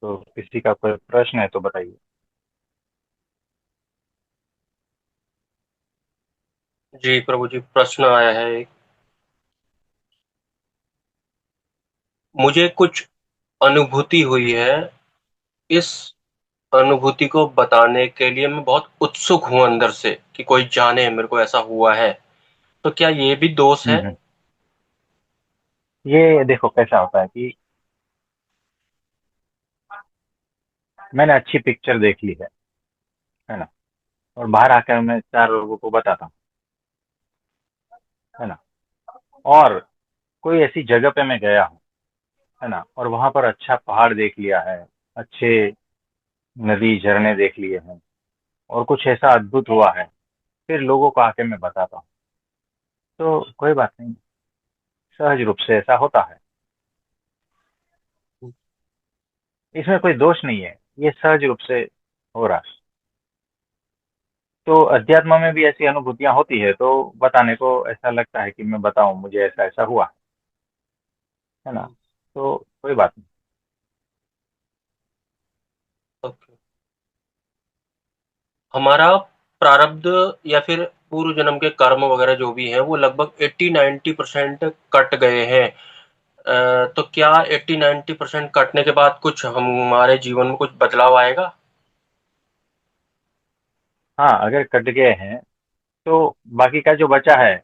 तो किसी का कोई प्रश्न है तो बताइए। जी प्रभु जी, प्रश्न आया है एक। मुझे कुछ अनुभूति हुई है। इस अनुभूति को बताने के लिए मैं बहुत उत्सुक हूं अंदर से कि कोई जाने मेरे को ऐसा हुआ है। तो क्या ये भी दोष है? हम्म। ये देखो कैसा होता है कि मैंने अच्छी पिक्चर देख ली है ना, और बाहर आकर मैं चार लोगों को बताता हूँ, है ना। और कोई ऐसी जगह पे मैं गया हूँ, है ना, और वहां पर अच्छा पहाड़ देख लिया है, अच्छे नदी झरने देख लिए हैं, और कुछ ऐसा अद्भुत हुआ है, फिर लोगों को आके मैं बताता हूँ। तो कोई बात नहीं, सहज रूप से ऐसा होता है, इसमें कोई दोष नहीं है, ये सहज रूप से हो रहा है। तो अध्यात्म में भी ऐसी अनुभूतियां होती है, तो बताने को ऐसा लगता है कि मैं बताऊं मुझे ऐसा ऐसा हुआ, है ना। तो कोई बात नहीं। ओके। हमारा प्रारब्ध या फिर पूर्व जन्म के कर्म वगैरह जो भी हैं वो लगभग 80-90% कट गए हैं। तो क्या 80-90% कटने के बाद कुछ हमारे जीवन में कुछ बदलाव आएगा? हाँ, अगर कट गए हैं तो बाकी का जो बचा है,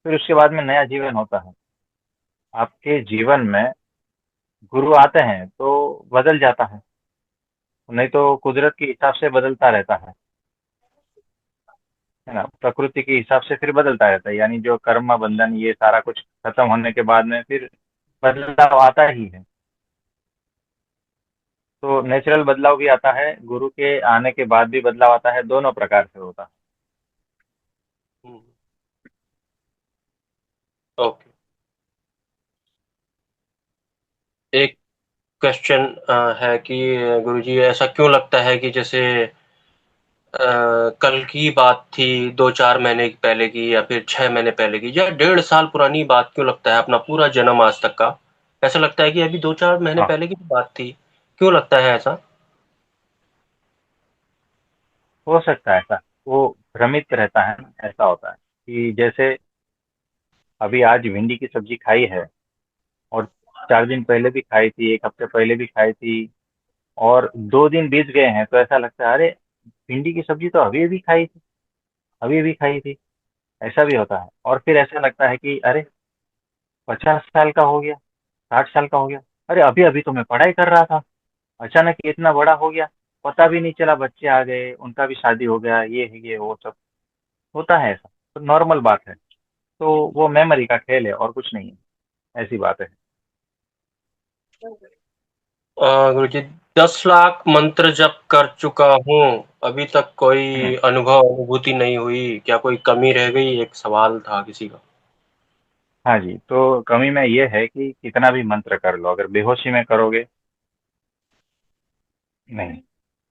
फिर उसके बाद में नया जीवन होता है। आपके जीवन में गुरु आते हैं तो बदल जाता है, नहीं तो कुदरत के हिसाब से बदलता रहता है ना, प्रकृति के हिसाब से फिर बदलता रहता है, यानी जो कर्म बंधन ये सारा कुछ खत्म होने के बाद में फिर बदलाव आता ही है। तो नेचुरल बदलाव भी आता है, गुरु के आने के बाद भी बदलाव आता है, दोनों प्रकार से होता है। हम्म, ओके। एक क्वेश्चन है कि गुरुजी ऐसा क्यों लगता है कि जैसे कल की बात थी, 2-4 महीने पहले की या फिर 6 महीने पहले की या 1.5 साल पुरानी बात क्यों लगता है अपना पूरा जन्म आज तक का? ऐसा लगता है कि अभी 2-4 महीने हाँ, पहले की तो बात थी। क्यों लगता है ऐसा? हो सकता है ऐसा, वो भ्रमित रहता है ना, ऐसा होता है कि जैसे अभी आज भिंडी की सब्जी खाई है, और 4 दिन पहले भी खाई थी, 1 हफ्ते पहले भी खाई थी, और 2 दिन बीत गए हैं, तो ऐसा लगता है अरे भिंडी की सब्जी तो अभी अभी खाई थी, अभी अभी खाई थी। ऐसा भी होता है, और फिर ऐसा लगता है कि अरे 50 साल का हो गया, 60 साल का हो गया, अरे अभी अभी तो मैं पढ़ाई कर रहा था, अचानक ये इतना बड़ा हो गया, पता भी नहीं चला, बच्चे आ गए, उनका भी शादी हो गया, ये है ये वो सब होता है, ऐसा तो नॉर्मल बात है। तो वो मेमोरी का खेल है और कुछ नहीं है, ऐसी बात है। गुरुजी, 10 लाख मंत्र जप कर चुका हूँ, अभी तक हम्म। कोई अनुभूति नहीं हुई। क्या कोई कमी रह गई? एक सवाल था किसी का। हाँ जी, तो कमी में ये है कि कितना भी मंत्र कर लो, अगर बेहोशी में करोगे, नहीं,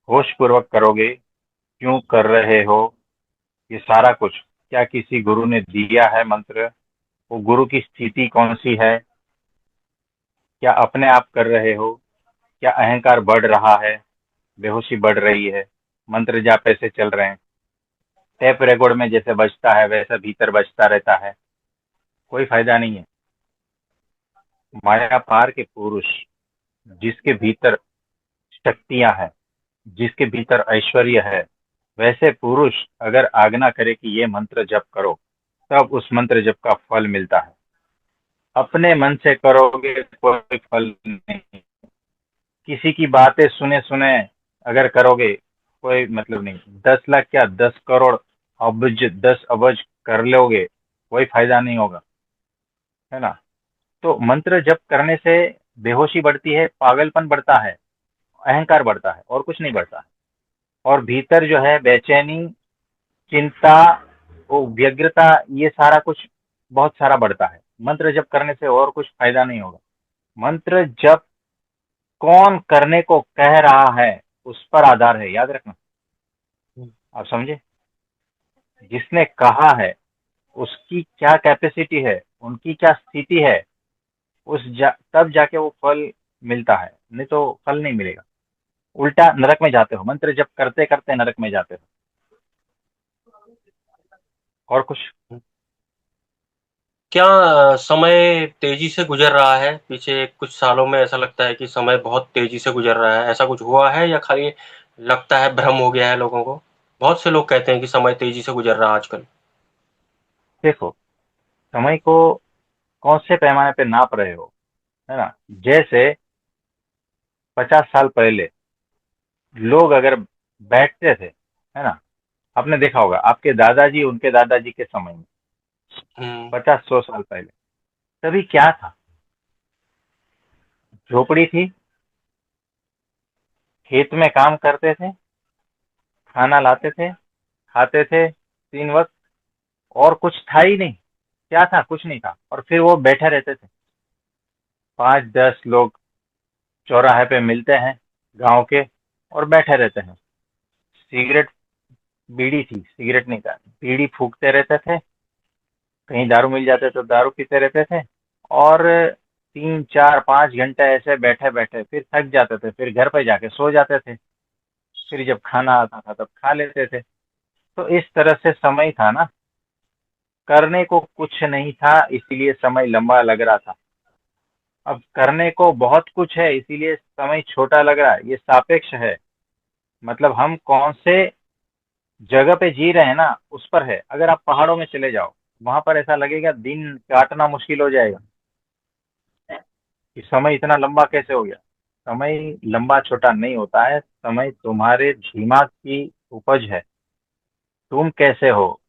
होश पूर्वक करोगे, क्यों कर रहे हो, ये सारा कुछ, क्या किसी गुरु ने दिया है मंत्र, वो गुरु की स्थिति कौन सी है, क्या अपने आप कर रहे हो, क्या अहंकार बढ़ रहा है, बेहोशी बढ़ रही है, मंत्र जाप ऐसे चल रहे हैं, टेप रिकॉर्ड में जैसे बजता है वैसा भीतर बजता रहता है, कोई फायदा नहीं है। माया पार के पुरुष, जिसके भीतर शक्तियां हैं, जिसके भीतर ऐश्वर्य है, वैसे पुरुष अगर आज्ञा करे कि ये मंत्र जप करो, तब उस मंत्र जप का फल मिलता है। अपने मन से करोगे कोई फल नहीं, किसी की बातें सुने सुने अगर करोगे कोई मतलब नहीं, 10 लाख क्या 10 करोड़ अब्ज 10 अब्ज कर लोगे, कोई फायदा नहीं होगा, है ना। तो मंत्र जप करने से बेहोशी बढ़ती है, पागलपन बढ़ता है, अहंकार बढ़ता है, और कुछ नहीं बढ़ता है। और भीतर जो है बेचैनी, चिंता, वो व्यग्रता, ये सारा कुछ बहुत सारा बढ़ता है मंत्र जप करने से, और कुछ फायदा नहीं होगा। मंत्र जप कौन करने को कह रहा है, उस पर आधार है, याद रखना। आप समझे, जिसने कहा है उसकी क्या कैपेसिटी है, उनकी क्या स्थिति है, तब जाके वो फल मिलता है, नहीं तो फल नहीं मिलेगा। उल्टा नरक में जाते हो, मंत्र जप करते करते नरक में जाते हो। और कुछ? क्या समय तेजी से गुजर रहा है? पीछे कुछ सालों में ऐसा लगता है कि समय बहुत तेजी से गुजर रहा है, ऐसा कुछ हुआ है या खाली लगता है, भ्रम हो गया है लोगों को? बहुत से लोग कहते हैं कि समय तेजी से गुजर रहा है आजकल। देखो, समय को कौन से पैमाने पे नाप रहे हो, है ना। जैसे 50 साल पहले लोग अगर बैठते थे, है ना, आपने देखा होगा आपके दादाजी उनके दादाजी के समय में, हम्म। 50-100 साल पहले, तभी क्या था? झोपड़ी थी, खेत में काम करते थे, खाना लाते थे, खाते थे 3 वक्त, और कुछ था ही नहीं। क्या था? कुछ नहीं था, और फिर वो बैठे रहते थे। 5-10 लोग चौराहे पे मिलते हैं गांव के, और बैठे रहते हैं। सिगरेट, बीड़ी थी, सिगरेट नहीं था, बीड़ी फूकते रहते थे। कहीं दारू मिल जाते तो दारू पीते रहते थे, और 3-4-5 घंटे ऐसे बैठे बैठे फिर थक जाते थे, फिर घर पे जाके सो जाते थे। फिर जब खाना आता था तब खा लेते थे। तो इस तरह से समय था ना, करने को कुछ नहीं था, इसीलिए समय लंबा लग रहा था। अब करने को बहुत कुछ है, इसीलिए समय छोटा लग रहा है। ये सापेक्ष है। मतलब हम कौन से जगह पे जी रहे हैं ना, उस पर है। अगर आप पहाड़ों में चले जाओ, वहां पर ऐसा लगेगा दिन काटना मुश्किल हो जाएगा, कि समय इतना लंबा कैसे हो गया। समय लंबा छोटा नहीं होता है, समय तुम्हारे दिमाग की उपज है। तुम कैसे हो,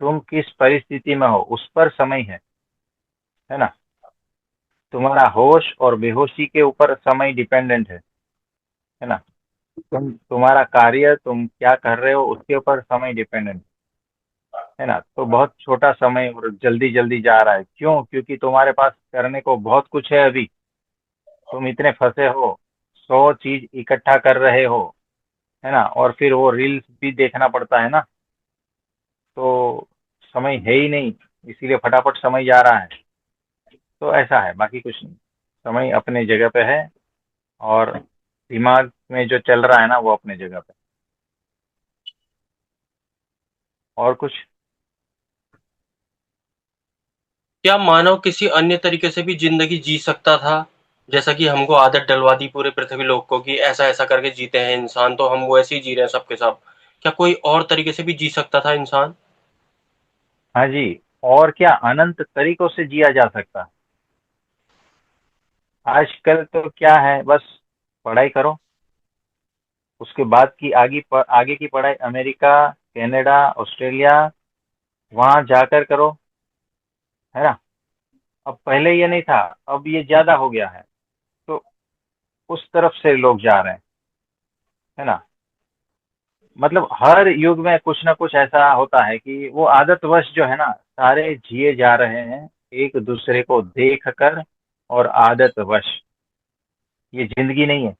तुम किस परिस्थिति में हो, उस पर समय है ना। तुम्हारा होश और बेहोशी के ऊपर समय डिपेंडेंट है ना। तुम्हारा कार्य, तुम क्या कर रहे हो, उसके ऊपर समय डिपेंडेंट है ना। तो बहुत छोटा समय और जल्दी जल्दी जा रहा है। क्यों? क्योंकि तुम्हारे पास करने को बहुत कुछ है अभी। तुम इतने फंसे हो, 100 चीज इकट्ठा कर रहे हो, है ना, और फिर वो रील्स भी देखना पड़ता है ना। तो समय है ही नहीं, इसीलिए फटाफट समय जा रहा है। तो ऐसा है, बाकी कुछ नहीं। समय अपने जगह पे है, और दिमाग में जो चल रहा है ना, वो अपने जगह पे। और कुछ? क्या मानव किसी अन्य तरीके से भी जिंदगी जी सकता था? जैसा कि हमको आदत डलवा दी पूरे पृथ्वी लोग को कि ऐसा ऐसा करके जीते हैं इंसान, तो हम वैसे ही जी रहे हैं सबके सब। क्या कोई और तरीके से भी जी सकता था इंसान? हाँ जी। और क्या अनंत तरीकों से जिया जा सकता है। आजकल तो क्या है, बस पढ़ाई करो, उसके बाद की आगे की पढ़ाई अमेरिका, कनाडा, ऑस्ट्रेलिया, वहां जाकर करो, है ना। अब पहले ये नहीं था, अब ये ज्यादा हो गया है। तो उस तरफ से लोग जा रहे हैं, है ना। मतलब हर युग में कुछ ना कुछ ऐसा होता है कि वो आदतवश जो है ना, सारे जिए जा रहे हैं एक दूसरे को देख कर, और आदतवश। ये जिंदगी नहीं है,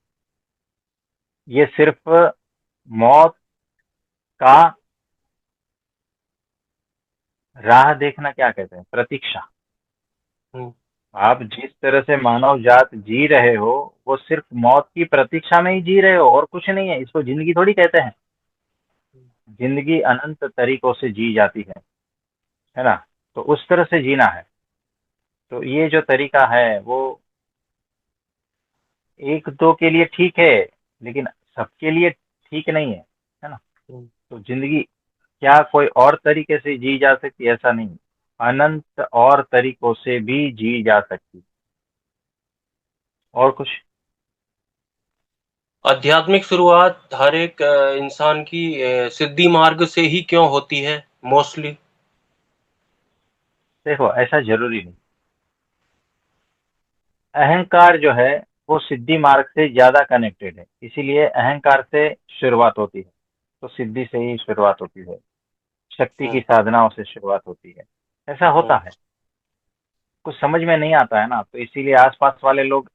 ये सिर्फ मौत का राह देखना, क्या कहते हैं, प्रतीक्षा। हम्म। आप जिस तरह से मानव जात जी रहे हो, वो सिर्फ मौत की प्रतीक्षा में ही जी रहे हो, और कुछ नहीं है। इसको जिंदगी थोड़ी कहते हैं। जिंदगी अनंत तरीकों से जी जाती है ना। तो उस तरह से जीना है। तो ये जो तरीका है वो एक दो के लिए ठीक है, लेकिन सबके लिए ठीक नहीं है ना। हम्म। तो जिंदगी क्या कोई और तरीके से जी जा सकती है? ऐसा नहीं। अनंत और तरीकों से भी जी जा सकती। और कुछ? आध्यात्मिक शुरुआत हर एक इंसान की सिद्धि मार्ग से ही क्यों होती है मोस्टली? देखो, ऐसा जरूरी नहीं। अहंकार जो है वो सिद्धि मार्ग से ज्यादा कनेक्टेड है, इसीलिए अहंकार से शुरुआत होती है। तो सिद्धि से ही शुरुआत होती है, शक्ति की हम्म। साधनाओं से शुरुआत होती है। ऐसा होता हम्म। है। कुछ समझ में नहीं आता है ना, तो इसीलिए आसपास वाले लोग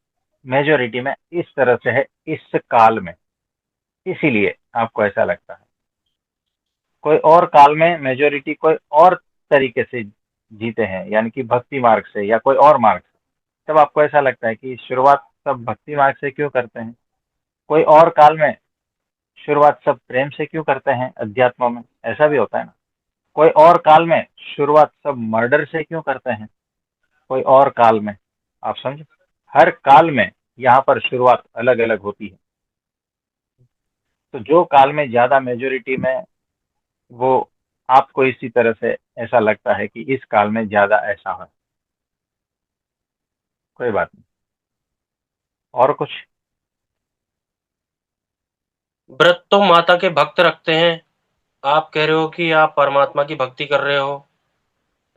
मेजोरिटी में इस तरह से है, इस काल में। इसीलिए आपको ऐसा लगता है। कोई और काल में मेजोरिटी कोई और तरीके से जीते हैं, यानी कि भक्ति मार्ग से या कोई और मार्ग से। तब आपको ऐसा लगता है कि शुरुआत सब भक्ति मार्ग से क्यों करते हैं? कोई और काल में शुरुआत सब प्रेम से क्यों करते हैं अध्यात्म में? ऐसा भी होता है ना। कोई और काल में शुरुआत सब मर्डर से क्यों करते हैं? कोई और काल में, आप समझे, हर काल में यहाँ पर शुरुआत अलग अलग होती है। तो जो काल में ज्यादा मेजोरिटी में, वो आपको इसी तरह से ऐसा लगता है कि इस काल में ज्यादा ऐसा है। कोई बात नहीं। और कुछ? व्रत तो माता के भक्त रखते हैं, आप कह रहे हो कि आप परमात्मा की भक्ति कर रहे हो?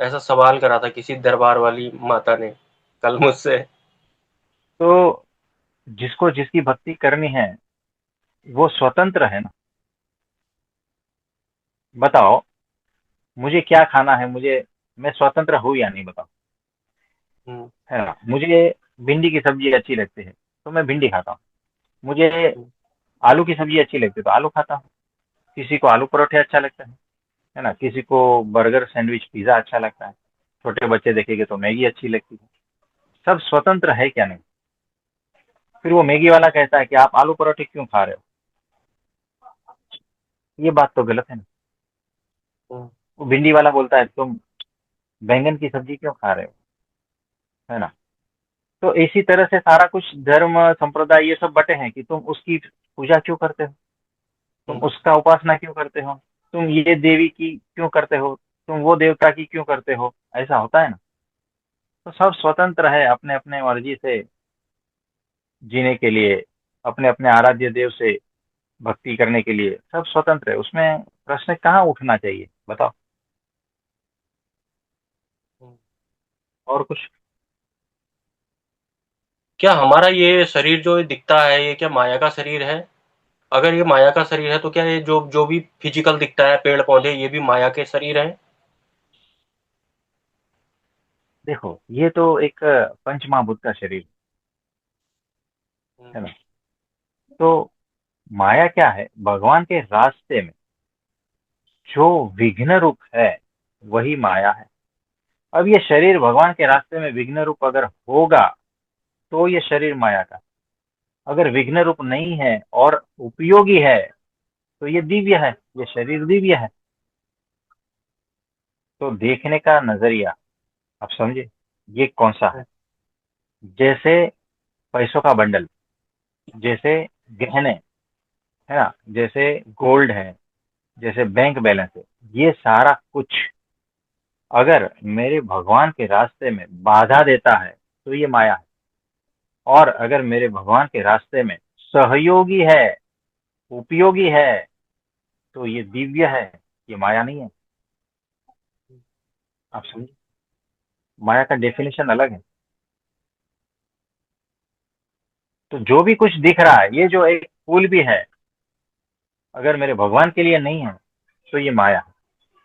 ऐसा सवाल करा था किसी दरबार वाली माता ने कल मुझसे। तो जिसको जिसकी भक्ति करनी है वो स्वतंत्र है ना। बताओ, मुझे क्या खाना है, मुझे, मैं स्वतंत्र हूँ या नहीं, बताओ। हम्म, है ना, मुझे भिंडी की सब्जी अच्छी लगती है तो मैं भिंडी खाता हूँ। मुझे हम्म, आलू की सब्जी अच्छी लगती है तो आलू खाता हूँ। किसी को आलू परोठे अच्छा लगता है ना, किसी को बर्गर सैंडविच पिज्जा अच्छा लगता है। छोटे बच्चे देखेंगे तो मैगी अच्छी लगती है। सब स्वतंत्र है क्या नहीं? फिर वो मैगी वाला कहता है कि आप आलू परोठे क्यों खा रहे हो? ये बात तो गलत है ना। हम्म, वो भिंडी वाला बोलता है तुम बैंगन की सब्जी क्यों खा रहे हो? है ना। तो इसी तरह से सारा कुछ धर्म संप्रदाय ये सब बटे हैं कि तुम उसकी पूजा क्यों करते हो, तुम हम्म, उसका उपासना क्यों करते हो, तुम ये देवी की क्यों करते हो, तुम वो देवता की क्यों करते हो। ऐसा होता है ना। तो सब स्वतंत्र है अपने अपने मर्जी से जीने के लिए, अपने अपने आराध्य देव से भक्ति करने के लिए सब स्वतंत्र है। उसमें प्रश्न कहाँ उठना चाहिए, बताओ। हम्म। और कुछ? क्या हमारा ये शरीर जो दिखता है ये क्या माया का शरीर है? अगर ये माया का शरीर है तो क्या ये जो जो भी फिजिकल दिखता है, पेड़ पौधे, ये भी माया के शरीर है? देखो, ये तो एक पंच महाभूत का शरीर हम्म, है ना। तो माया क्या है? भगवान के रास्ते में जो विघ्न रूप है वही माया है। अब ये शरीर भगवान के रास्ते में विघ्न रूप अगर होगा तो ये शरीर माया का। अगर विघ्न रूप नहीं है और उपयोगी है तो ये दिव्य है, ये शरीर दिव्य है। तो देखने का नजरिया, आप समझे, ये कौन सा है? जैसे पैसों का बंडल, जैसे गहने, है ना, जैसे गोल्ड है, जैसे बैंक बैलेंस है, ये सारा कुछ अगर मेरे भगवान के रास्ते में बाधा देता है तो ये माया है। और अगर मेरे भगवान के रास्ते में सहयोगी है, उपयोगी है, तो ये दिव्य है, ये माया नहीं है। आप समझे, माया का डेफिनेशन अलग है। तो जो भी कुछ दिख रहा है, ये जो एक फूल भी है, अगर मेरे भगवान के लिए नहीं है तो ये माया है।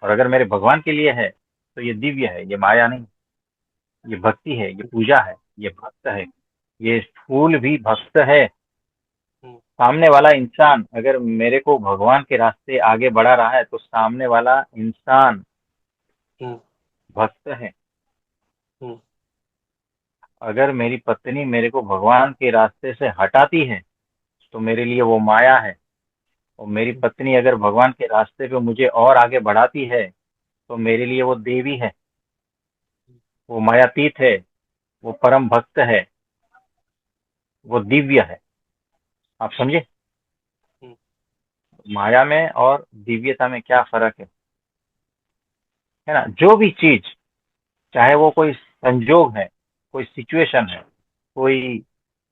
और अगर मेरे भगवान के लिए है तो ये दिव्य है, ये माया नहीं। ये भक्ति है, ये पूजा है, ये भक्त है। ये फूल भी भक्त है। हम्म, सामने वाला इंसान अगर मेरे को भगवान के रास्ते आगे बढ़ा रहा है तो सामने वाला इंसान हम्म, भक्त है। हम्म, अगर मेरी पत्नी मेरे को भगवान के रास्ते से हटाती है तो मेरे लिए वो माया है। और मेरी पत्नी अगर भगवान के रास्ते पे मुझे और आगे बढ़ाती है तो मेरे लिए वो देवी है, वो मायातीत है, वो परम भक्त है, वो दिव्य है। आप समझे, हम्म, माया में और दिव्यता में क्या फर्क है ना। जो भी चीज, चाहे वो कोई संजोग है, कोई सिचुएशन है, कोई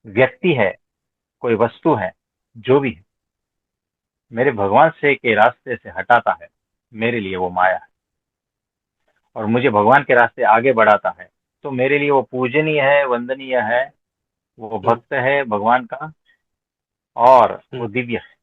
व्यक्ति है, कोई वस्तु है, जो भी है, मेरे भगवान से के रास्ते से हटाता है, मेरे लिए वो माया है। और मुझे भगवान के रास्ते आगे बढ़ाता है तो मेरे लिए वो पूजनीय है, वंदनीय है, वो हम्म, भक्त है भगवान का, और हम्म। वो दिव्य है।